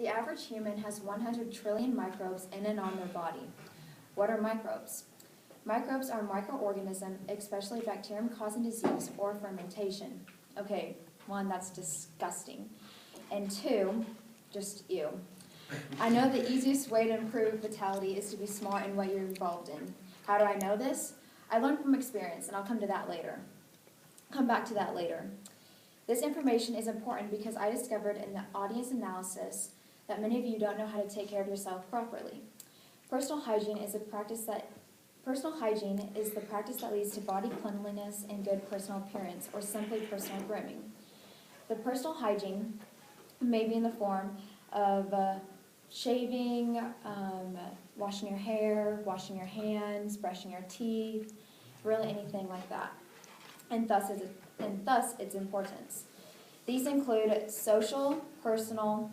The average human has 100 trillion microbes in and on their body. What are microbes? Microbes are microorganisms, especially bacterium causing disease or fermentation. Okay, one, that's disgusting. And two, just ew. I know the easiest way to improve vitality is to be smart in what you're involved in. How do I know this? I learned from experience, and I'll come back to that later. This information is important because I discovered in the audience analysis that many of you don't know how to take care of yourself properly. Personal hygiene is the practice that leads to body cleanliness and good personal appearance, or simply personal grooming. The personal hygiene may be in the form of shaving, washing your hair, washing your hands, brushing your teeth, really anything like that, and thus its importance. These include social, personal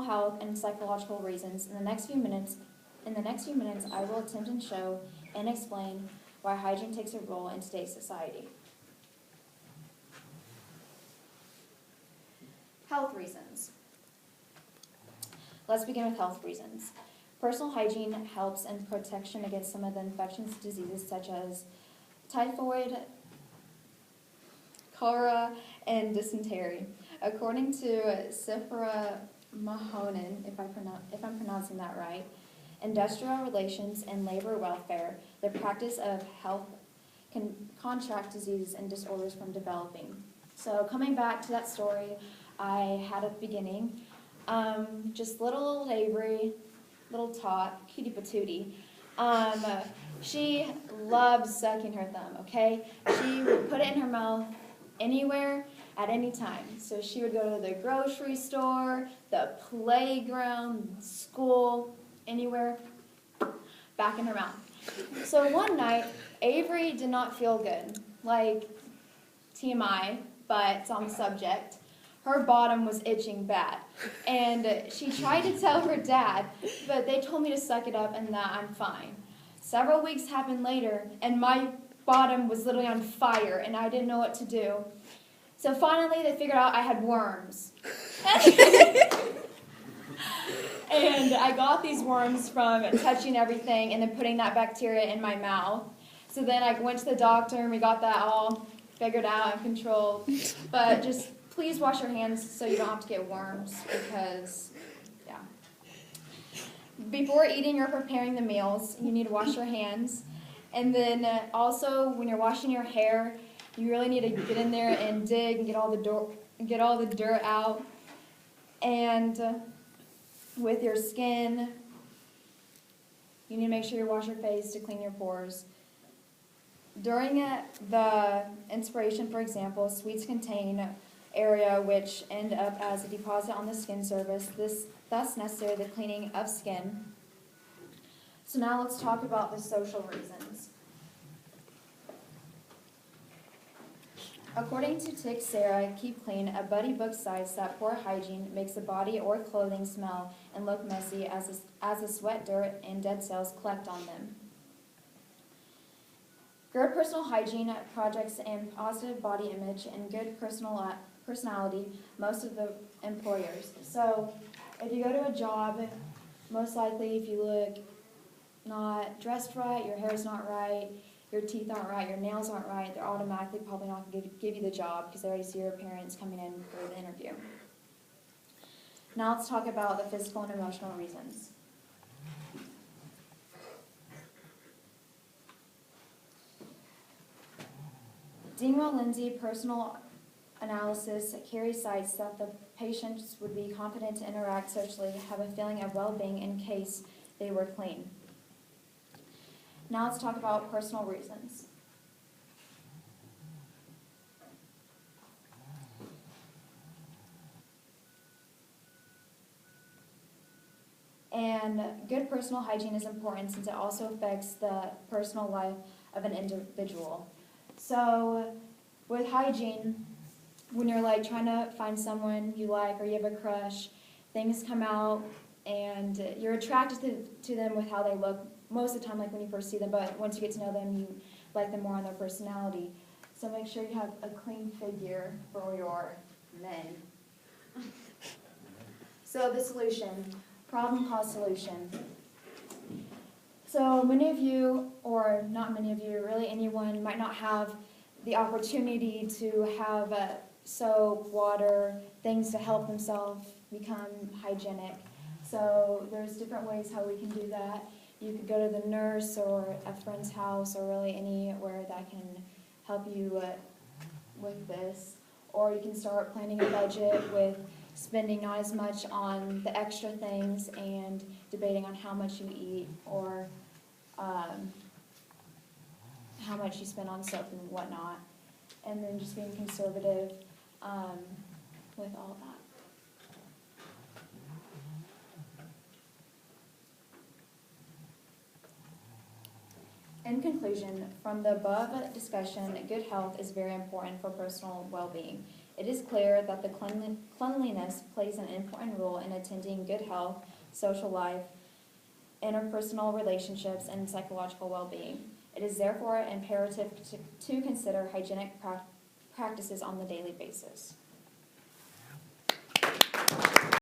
health, and psychological reasons. In the next few minutes, I will attempt and show and explain why hygiene takes a role in today's society. Health reasons. Let's begin with health reasons. Personal hygiene helps in protection against some of the infectious diseases such as typhoid, cholera, and dysentery. According to Sifra Mahonen, if I'm pronouncing that right, industrial relations and labor welfare, the practice of health can contract diseases and disorders from developing. So coming back to that story I had at the beginning, just little old Avery, little tot, cutie patootie, she loves sucking her thumb, okay? She would put it in her mouth anywhere at any time. So she would go to the grocery store, the playground, school, anywhere, back in her mouth. So one night, Avery did not feel good. Like, TMI, but it's on the subject. Her bottom was itching bad. And she tried to tell her dad, but they told me to suck it up and that I'm fine. Several weeks happened later, and my bottom was literally on fire, and I didn't know what to do. So finally, they figured out I had worms. And I got these worms from touching everything and then putting that bacteria in my mouth. So then I went to the doctor, and we got that all figured out and controlled. But just please wash your hands so you don't have to get worms, because, yeah. Before eating or preparing the meals, you need to wash your hands. And then also, when you're washing your hair, you really need to get in there and dig and get all the dirt out. And with your skin, you need to make sure you wash your face to clean your pores. During the inspiration, for example, sweets contain area which end up as a deposit on the skin surface, thus necessary the cleaning of skin. So now let's talk about the social reasons. According to Tick Sarah, Keep Clean, a buddy book cites that poor hygiene makes the body or clothing smell and look messy as the sweat, dirt, and dead cells collect on them. Good personal hygiene projects and positive body image and good personality most of the employers. So if you go to a job, most likely if you look not dressed right, your hair's not right, your teeth aren't right, your nails aren't right, they're automatically probably not going to give you the job because they already see your appearance coming in for the interview. Now let's talk about the physical and emotional reasons. Dingwall-Lindsay personal analysis Carey cites that the patients would be confident to interact socially, have a feeling of well-being in case they were clean. Now let's talk about personal reasons. And good personal hygiene is important since it also affects the personal life of an individual. So with hygiene, when you're like trying to find someone you like or you have a crush, things come out and you're attracted to them with how they look most of the time, like when you first see them, but once you get to know them, you like them more on their personality. So make sure you have a clean figure for your men. So So the solution, problem cause solution. So many of you, or not many of you, really anyone might not have the opportunity to have soap, water, things to help themselves become hygienic. So there's different ways how we can do that. You could go to the nurse or a friend's house or really anywhere that can help you with this. Or you can start planning a budget with spending not as much on the extra things and debating on how much you eat or how much you spend on soap and whatnot. And then just being conservative with all of that. In conclusion, from the above discussion, good health is very important for personal well-being. It is clear that the cleanliness plays an important role in attending good health, social life, interpersonal relationships, and psychological well-being. It is therefore imperative to consider hygienic practices on the daily basis.